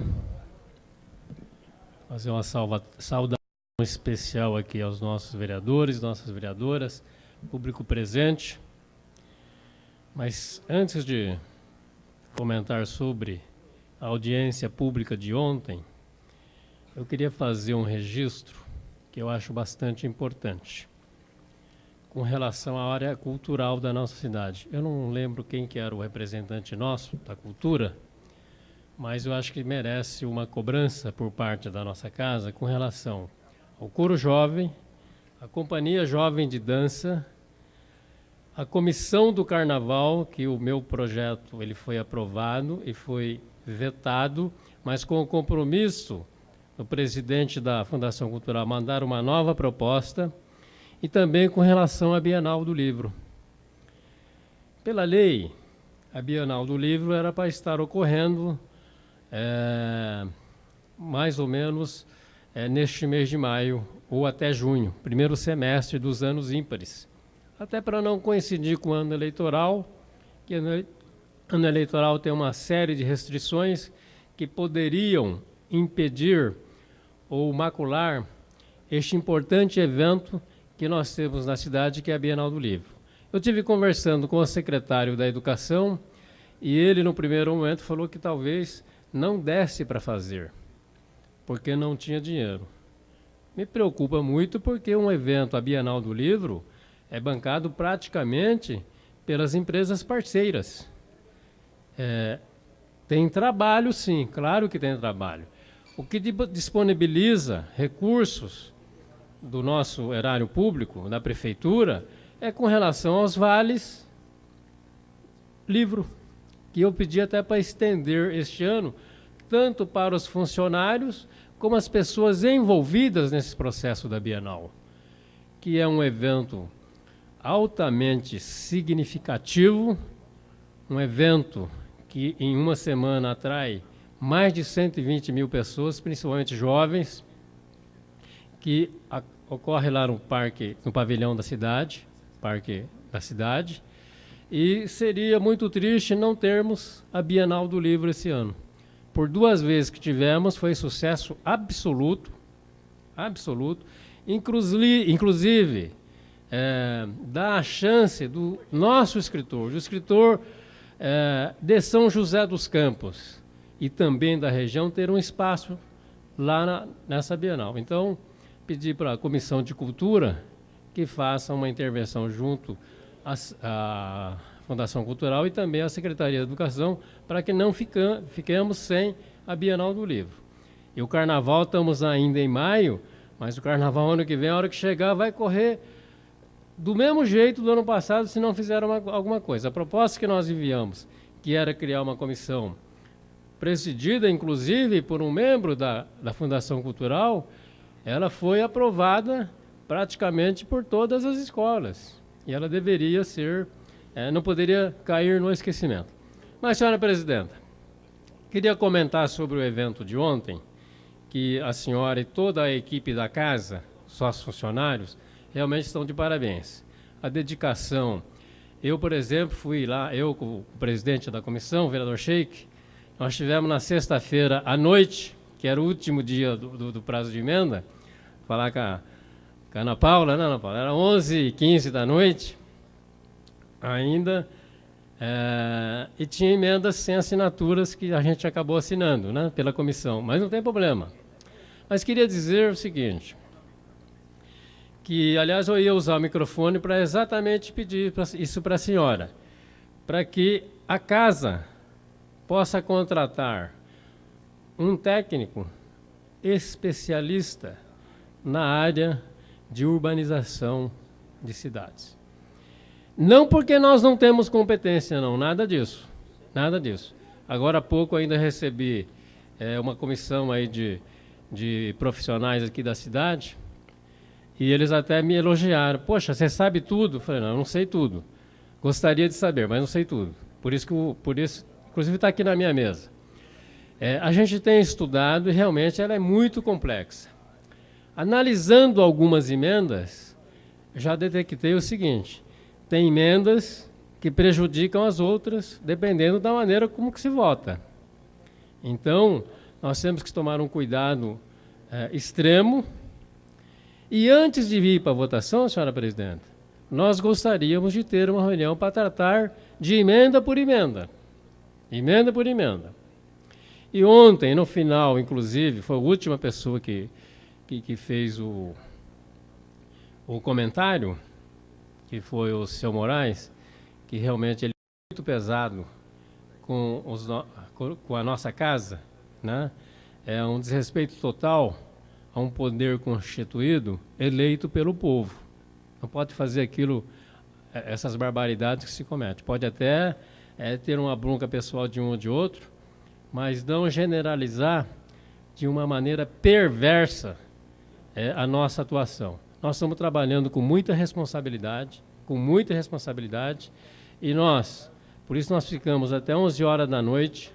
fazer uma saudação especial aqui aos nossos vereadores, nossas vereadoras, público presente. Mas antes de comentar sobre a audiência pública de ontem, eu queria fazer um registro que eu acho bastante importante com relação à área cultural da nossa cidade. Eu não lembro quem que era o representante nosso da cultura, mas eu acho que merece uma cobrança por parte da nossa casa com relação ao coro jovem, a companhia jovem de dança, a comissão do carnaval, que o meu projeto ele foi aprovado e foi vetado, mas com o compromisso do presidente da Fundação Cultural mandar uma nova proposta, e também com relação à Bienal do Livro. Pela lei, a Bienal do Livro era para estar ocorrendo mais ou menos neste mês de maio ou até junho, primeiro semestre dos anos ímpares. Até para não coincidir com o ano eleitoral, que o ano eleitoral tem uma série de restrições que poderiam impedir ou macular este importante evento que nós temos na cidade, que é a Bienal do Livro. Eu tive conversando com o secretário da Educação e ele, no primeiro momento, falou que talvez não desse para fazer, porque não tinha dinheiro. Me preocupa muito porque um evento, a Bienal do Livro, é bancado praticamente pelas empresas parceiras. Tem trabalho, sim, claro que tem trabalho. O que disponibiliza recursos do nosso erário público, da prefeitura, é com relação aos vales livro, que eu pedi até para estender este ano, tanto para os funcionários como as pessoas envolvidas nesse processo da Bienal, que é um evento altamente significativo, um evento que em uma semana atrai mais de 120 mil pessoas, principalmente jovens, que ocorre lá no parque, no pavilhão da cidade, parque da cidade, e seria muito triste não termos a Bienal do Livro esse ano. Por 2 vezes que tivemos, foi sucesso absoluto, inclusive dá a chance do nosso escritor, do escritor de São José dos Campos e também da região, ter um espaço lá nessa Bienal. Então, pedi para a Comissão de Cultura que faça uma intervenção junto à Fundação Cultural e também à Secretaria de Educação, para que não fiquemos sem a Bienal do Livro. E o Carnaval, estamos ainda em maio, mas o Carnaval ano que vem, a hora que chegar, vai correr do mesmo jeito do ano passado, se não fizeram alguma coisa. A proposta que nós enviamos, que era criar uma comissão presidida, inclusive, por um membro da Fundação Cultural, ela foi aprovada praticamente por todas as escolas. E ela deveria ser, não poderia cair no esquecimento. Mas, senhora presidenta, queria comentar sobre o evento de ontem, que a senhora e toda a equipe da casa, sócios funcionários, realmente estão de parabéns. A dedicação. Eu, por exemplo, fui lá, eu com o presidente da comissão, o vereador Sheik, nós tivemos na sexta-feira à noite, que era o último dia do prazo de emenda, falar com a Ana Paula, né, Ana Paula? Era 11h15 da noite, ainda, e tinha emendas sem assinaturas que a gente acabou assinando, né, pela comissão, mas não tem problema. Mas queria dizer o seguinte, que, aliás, eu ia usar o microfone para exatamente pedir isso para a senhora, para que a casa possa contratar um técnico especialista na área de urbanização de cidades. Não porque nós não temos competência, não, nada disso, nada disso. Agora há pouco ainda recebi uma comissão aí de profissionais aqui da cidade, e eles até me elogiaram. Poxa, você sabe tudo? Eu falei, não, eu não sei tudo. Gostaria de saber, mas não sei tudo. Por isso, inclusive, está aqui na minha mesa. A gente tem estudado e realmente ela é muito complexa. Analisando algumas emendas, já detectei o seguinte, tem emendas que prejudicam as outras, dependendo da maneira como que se vota. Então, nós temos que tomar um cuidado extremo. E antes de vir para a votação, senhora presidenta, nós gostaríamos de ter uma reunião para tratar de emenda por emenda. Emenda por emenda. E ontem, no final, inclusive, foi a última pessoa que fez o comentário, que foi o seu Moraes, que realmente ele é muito pesado com a nossa casa, né? É um desrespeito total a um poder constituído eleito pelo povo. Não pode fazer aquilo, essas barbaridades que se cometem. Pode até ter uma bronca pessoal de um ou de outro, mas não generalizar de uma maneira perversa a nossa atuação. Nós estamos trabalhando com muita responsabilidade, e por isso nós ficamos até 11 horas da noite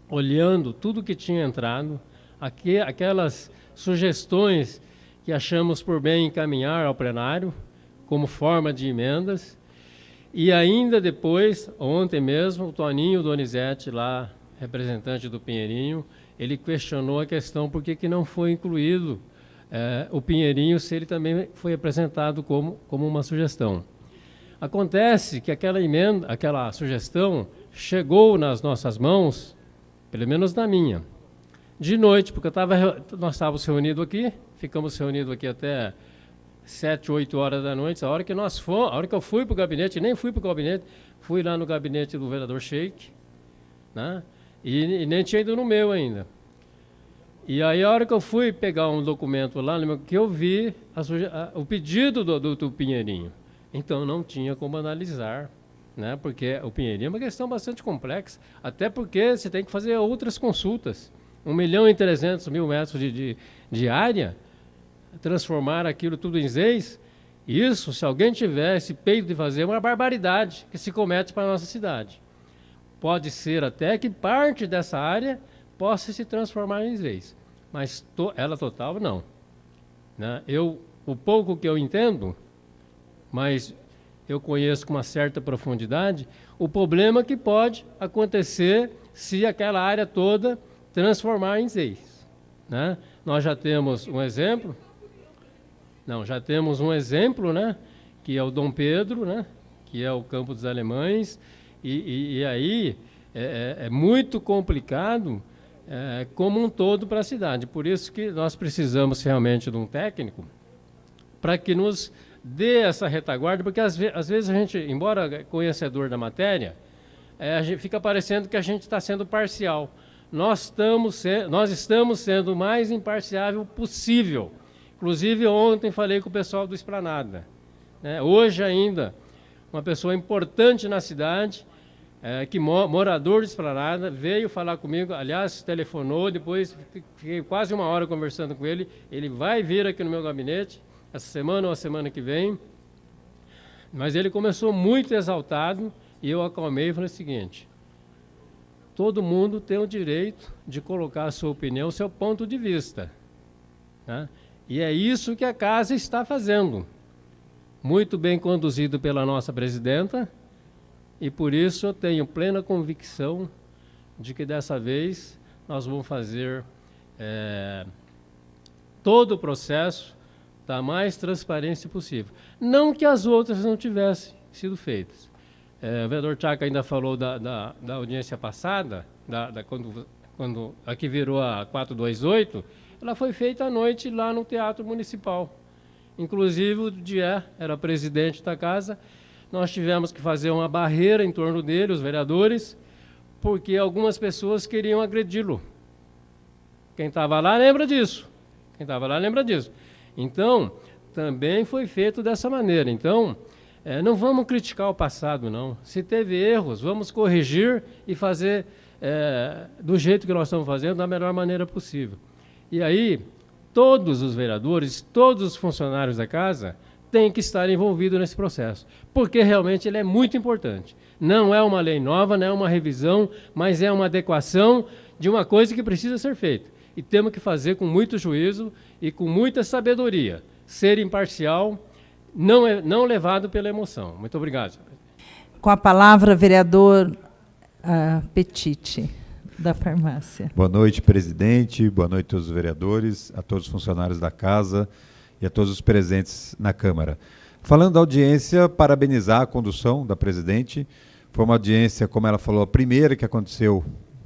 olhando tudo que tinha entrado, aquelas sugestões que achamos por bem encaminhar ao plenário, como forma de emendas, e ainda depois, ontem mesmo, o Toninho Donizete, lá, representante do Pinheirinho, ele questionou a questão por que não foi incluído o Pinheirinho, se ele também foi apresentado como uma sugestão. Acontece que aquela sugestão chegou nas nossas mãos, pelo menos na minha, de noite, porque nós estávamos reunidos aqui, ficamos reunidos aqui até 7, 8 horas da noite, a hora que eu fui para o gabinete, nem fui para o gabinete, fui lá no gabinete do vereador Sheik, né? E nem tinha ido no meu ainda. E aí, a hora que eu fui pegar um documento lá, que eu vi o pedido do Pinheirinho. Então, não tinha como analisar, né? Porque o Pinheirinho é uma questão bastante complexa, até porque você tem que fazer outras consultas. 1.300.000 metros de área, transformar aquilo tudo em ZEIS, isso, se alguém tiver esse peito de fazer, é uma barbaridade que se comete para a nossa cidade. Pode ser até que parte dessa área possa se transformar em ZEIS, mas ela total não. Né? O pouco que eu entendo, mas eu conheço com uma certa profundidade, o problema que pode acontecer se aquela área toda transformar em ZEIS. Né? Nós já temos um exemplo, né? Que é o Dom Pedro, né? Que é o Campo dos Alemães, e aí é muito complicado como um todo para a cidade. Por isso que nós precisamos realmente de um técnico para que nos dê essa retaguarda, porque às vezes a gente, embora conhecedor da matéria, fica parecendo que a gente está sendo parcial. Nós estamos sendo o mais imparcial possível. Inclusive, ontem falei com o pessoal do Esplanada. Hoje ainda, uma pessoa importante na cidade, morador de Esplanada, veio falar comigo, aliás, telefonou, depois fiquei quase 1 hora conversando com ele. Ele vai vir aqui no meu gabinete, essa semana ou a semana que vem. Mas ele começou muito exaltado e eu acalmei e falei o seguinte: todo mundo tem o direito de colocar a sua opinião, o seu ponto de vista. Né? E é isso que a casa está fazendo. Muito bem conduzido pela nossa presidenta, e por isso eu tenho plena convicção de que dessa vez nós vamos fazer todo o processo da mais transparência possível. Não que as outras não tivessem sido feitas. O vereador Tchaca ainda falou da audiência passada, quando aqui virou a 428, ela foi feita à noite lá no Teatro Municipal. Inclusive, o Dié era presidente da casa, nós tivemos que fazer uma barreira em torno dele, os vereadores, porque algumas pessoas queriam agredi-lo. Quem estava lá lembra disso. Então, também foi feito dessa maneira. Então, não vamos criticar o passado, não. Se teve erros, vamos corrigir e fazer do jeito que nós estamos fazendo, da melhor maneira possível. E aí, todos os vereadores, todos os funcionários da casa têm que estar envolvidos nesse processo, porque realmente ele é muito importante. Não é uma lei nova, não é uma revisão, mas é uma adequação de uma coisa que precisa ser feita. E temos que fazer com muito juízo e com muita sabedoria, ser imparcial, não levado pela emoção. Muito obrigado. Com a palavra, vereador Petiti, da farmácia. Boa noite, presidente. Boa noite a todos os vereadores, a todos os funcionários da casa e a todos os presentes na Câmara. Falando da audiência, parabenizar a condução da presidente. Foi uma audiência, como ela falou, a primeira que aconteceu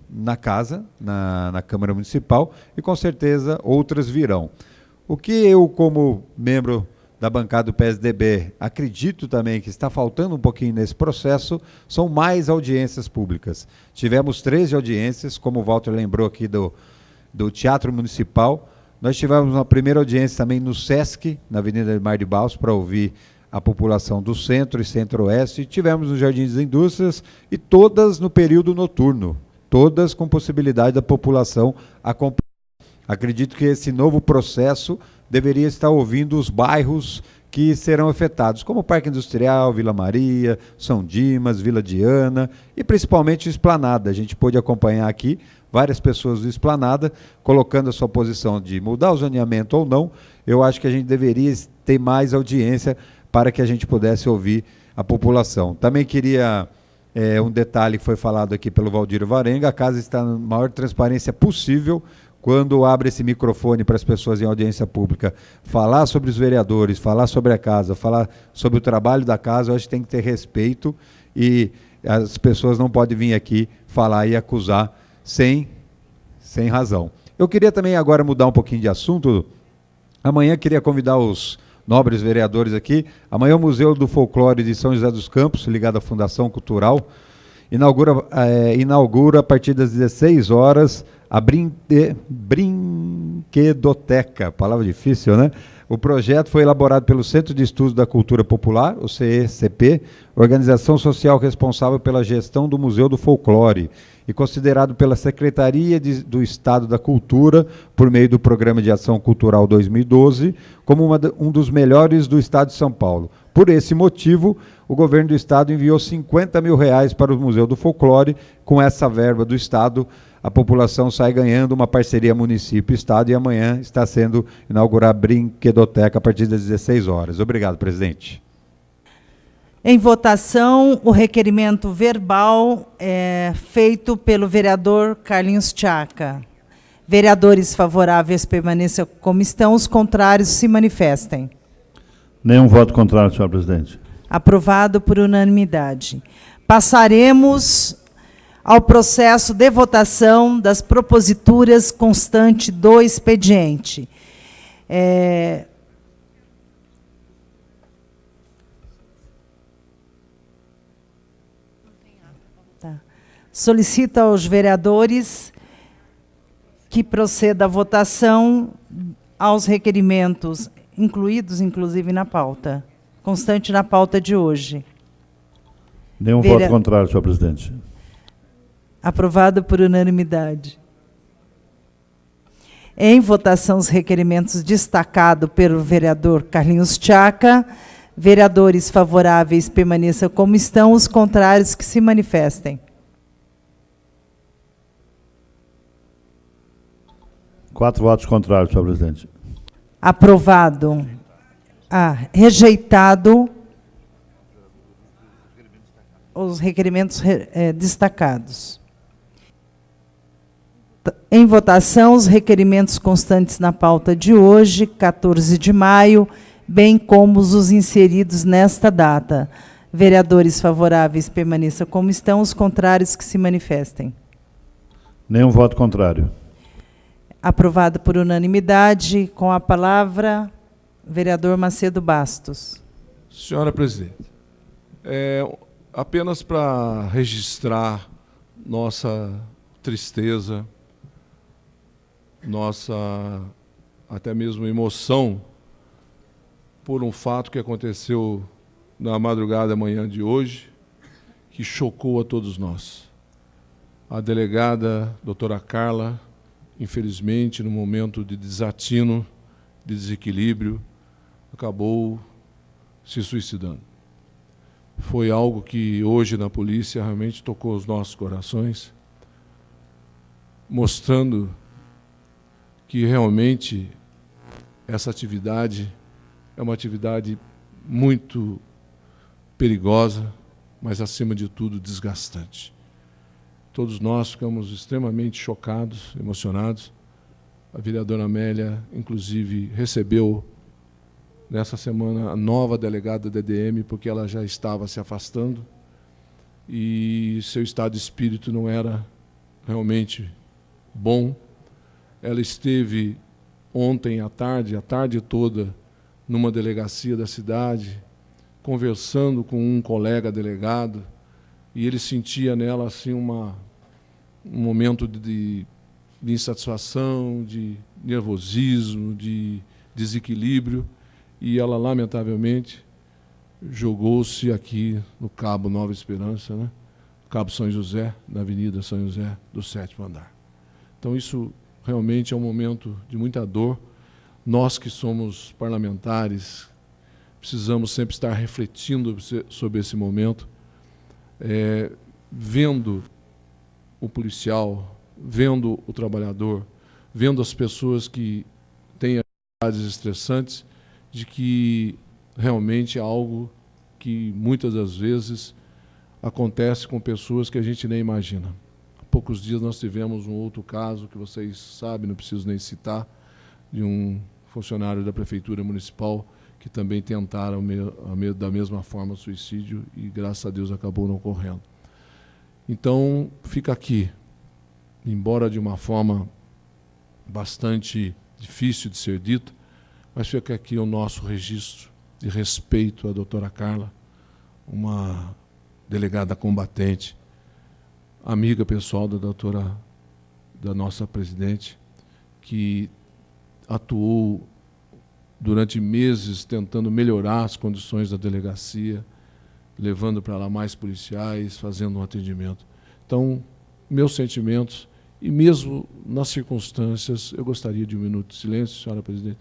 na casa, na Câmara Municipal, e com certeza outras virão. O que eu, como membro da bancada do PSDB, acredito também que está faltando um pouquinho nesse processo, são mais audiências públicas. Tivemos 13 audiências, como o Walter lembrou aqui do Teatro Municipal. Nós tivemos uma primeira audiência também no SESC, na Avenida Mar de Baus, para ouvir a população do centro e centro-oeste. Tivemos no Jardim das Indústrias e todas no período noturno, todas com possibilidade da população acompanhar. Acredito que esse novo processo deveria estar ouvindo os bairros que serão afetados, como o Parque Industrial, Vila Maria, São Dimas, Vila Diana e principalmente o Esplanada. A gente pôde acompanhar aqui várias pessoas do Esplanada, colocando a sua posição de mudar o zoneamento ou não. Eu acho que a gente deveria ter mais audiência para que a gente pudesse ouvir a população. Também queria um detalhe que foi falado aqui pelo Valdir Varenga: a casa está na maior transparência possível. Quando abre esse microfone para as pessoas em audiência pública falar sobre os vereadores, falar sobre a casa, falar sobre o trabalho da casa, eu acho que tem que ter respeito e as pessoas não podem vir aqui falar e acusar sem razão. Eu queria também agora mudar um pouquinho de assunto. Amanhã queria convidar os nobres vereadores aqui. Amanhã o Museu do Folclore de São José dos Campos, ligado à Fundação Cultural, inaugura a partir das 16 horas a Brinquedoteca, palavra difícil, né? O projeto foi elaborado pelo Centro de Estudos da Cultura Popular, o CECP, organização social responsável pela gestão do Museu do Folclore, e considerado pela Secretaria do Estado da Cultura, por meio do Programa de Ação Cultural 2012, como um dos melhores do Estado de São Paulo. Por esse motivo, o governo do Estado enviou R$50 mil para o Museu do Folclore. Com essa verba do Estado, a população sai ganhando uma parceria município-estado, e amanhã está sendo inaugurada a Brinquedoteca a partir das 16 horas. Obrigado, presidente. Em votação, o requerimento verbal feito pelo vereador Carlinhos Tchaca. Vereadores favoráveis permaneçam como estão, os contrários se manifestem. Nenhum voto contrário, senhor presidente. Aprovado por unanimidade. Passaremos ao processo de votação das proposituras constantes do expediente. Solicito aos vereadores que proceda à votação aos requerimentos incluídos, inclusive, na pauta, constante na pauta de hoje. Nenhum voto contrário, senhor presidente. Aprovado por unanimidade. Em votação, os requerimentos destacados pelo vereador Carlinhos Tchaca. Vereadores favoráveis permaneçam como estão, os contrários que se manifestem. 4 votos contrários, senhor presidente. Aprovado. Rejeitado os requerimentos destacados. Em votação, os requerimentos constantes na pauta de hoje, 14 de maio, bem como os inseridos nesta data. Vereadores favoráveis permaneçam como estão, os contrários que se manifestem. Nenhum voto contrário. Aprovado por unanimidade. Com a palavra, vereador Macedo Bastos. Senhora presidente, apenas para registrar nossa tristeza, nossa até mesmo emoção por um fato que aconteceu na madrugada da manhã de hoje, que chocou a todos nós. A delegada, doutora Carla, infelizmente, no momento de desatino, de desequilíbrio, acabou se suicidando. Foi algo que hoje na polícia realmente tocou os nossos corações, mostrando que realmente essa atividade é uma atividade muito perigosa, mas acima de tudo desgastante. Todos nós ficamos extremamente chocados, emocionados. A vereadora Amélia, inclusive, recebeu nessa semana a nova delegada da DDM, porque ela já estava se afastando e seu estado de espírito não era realmente bom. Ela esteve ontem à tarde toda, numa delegacia da cidade, conversando com um colega delegado, e ele sentia nela assim um momento de insatisfação, de nervosismo, de desequilíbrio, e ela, lamentavelmente, jogou-se aqui no Cabo Nova Esperança, né? Cabo São José, na Avenida São José, do 7º andar. Então, isso realmente é um momento de muita dor. Nós que somos parlamentares, precisamos sempre estar refletindo sobre esse momento, vendo o policial, vendo o trabalhador, vendo as pessoas que têm atividades estressantes, de que realmente é algo que muitas das vezes acontece com pessoas que a gente nem imagina. Há poucos dias nós tivemos um outro caso, que vocês sabem, não preciso nem citar, de um funcionário da Prefeitura Municipal que também tentaram da mesma forma suicídio e, graças a Deus, acabou não ocorrendo. Então, fica aqui, embora de uma forma bastante difícil de ser dita, mas fica aqui o nosso registro de respeito à doutora Carla, uma delegada combatente, amiga pessoal da nossa presidente, que atuou durante meses tentando melhorar as condições da delegacia, levando para lá mais policiais, fazendo um atendimento. Então, meus sentimentos, e mesmo nas circunstâncias, eu gostaria de um minuto de silêncio, senhora presidente,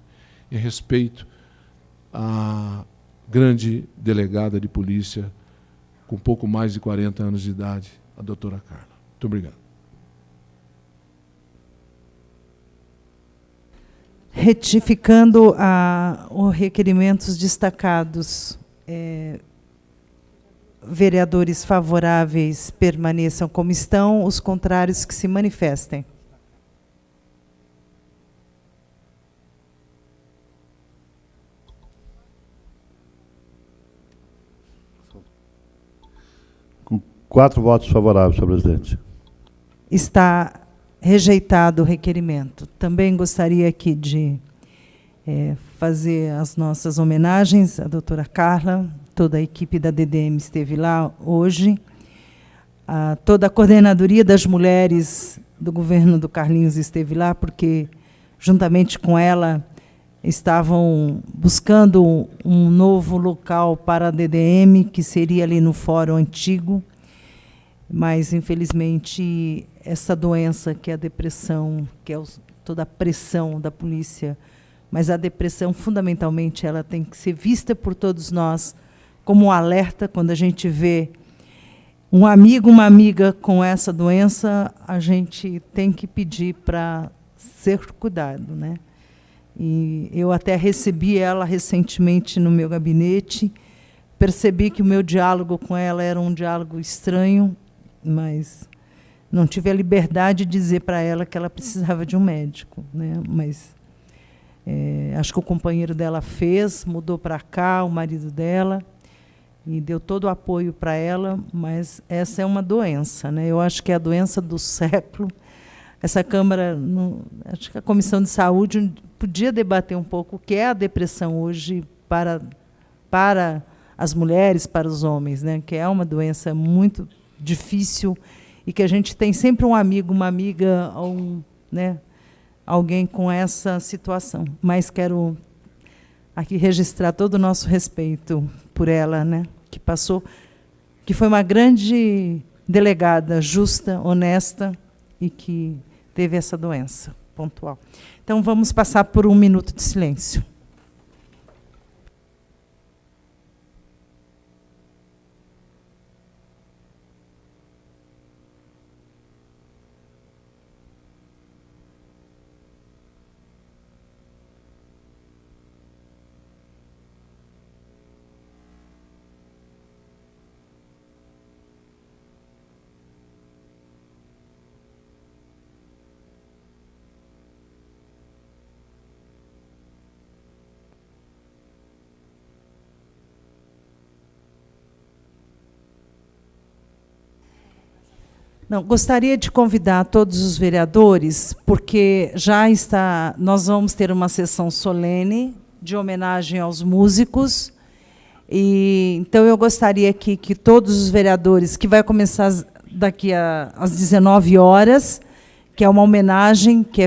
em respeito à grande delegada de polícia, com pouco mais de 40 anos de idade, a doutora Carla. Muito obrigado. Retificando os requerimentos destacados, vereadores favoráveis permaneçam como estão, os contrários que se manifestem. Com 4 votos favoráveis, senhor presidente. Está rejeitado o requerimento. Também gostaria aqui de fazer as nossas homenagens à doutora Carla, toda a equipe da DDM esteve lá hoje, toda a coordenadoria das mulheres do governo do Carlinhos esteve lá, porque, juntamente com ela, estavam buscando um novo local para a DDM, que seria ali no Fórum Antigo, mas, infelizmente, essa doença, que é a depressão, que é toda a pressão da polícia, mas a depressão, fundamentalmente, ela tem que ser vista por todos nós como um alerta. Quando a gente vê um amigo, uma amiga com essa doença, a gente tem que pedir para ser cuidado, né? E eu até recebi ela recentemente no meu gabinete, percebi que o meu diálogo com ela era um diálogo estranho, mas não tive a liberdade de dizer para ela que ela precisava de um médico, né? Mas acho que o companheiro dela fez, mudou para cá, o marido dela, e deu todo o apoio para ela, mas essa é uma doença, né? Eu acho que é a doença do século. Essa Câmara, acho que a Comissão de Saúde podia debater um pouco o que é a depressão hoje para as mulheres, para os homens, né? Que é uma doença muito difícil e que a gente tem sempre um amigo, uma amiga, né, alguém com essa situação. Mas quero aqui registrar todo o nosso respeito por ela, né, que passou, que foi uma grande delegada, justa, honesta e que teve essa doença pontual. Então, vamos passar por um minuto de silêncio. Não, gostaria de convidar todos os vereadores, porque nós vamos ter uma sessão solene de homenagem aos músicos. Então, eu gostaria aqui que todos os vereadores, que vai começar daqui às 19 horas, que é uma homenagem que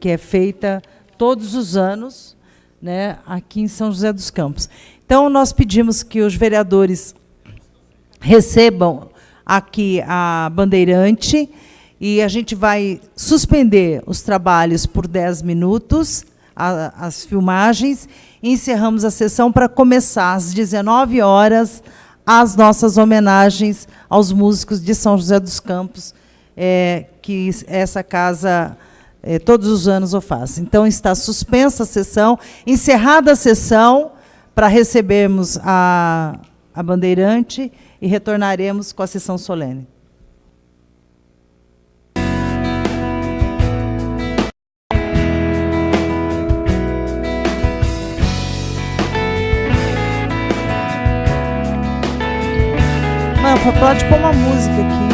é feita todos os anos, né, aqui em São José dos Campos. Então, nós pedimos que os vereadores recebam aqui a bandeirante e a gente vai suspender os trabalhos por 10 minutos, as filmagens, e encerramos a sessão para começar às 19 horas as nossas homenagens aos músicos de São José dos Campos, que essa casa todos os anos o faz. Então, está suspensa a sessão, encerrada a sessão, para recebermos a bandeirante e retornaremos com a sessão solene. Manfa, pode pôr uma música aqui.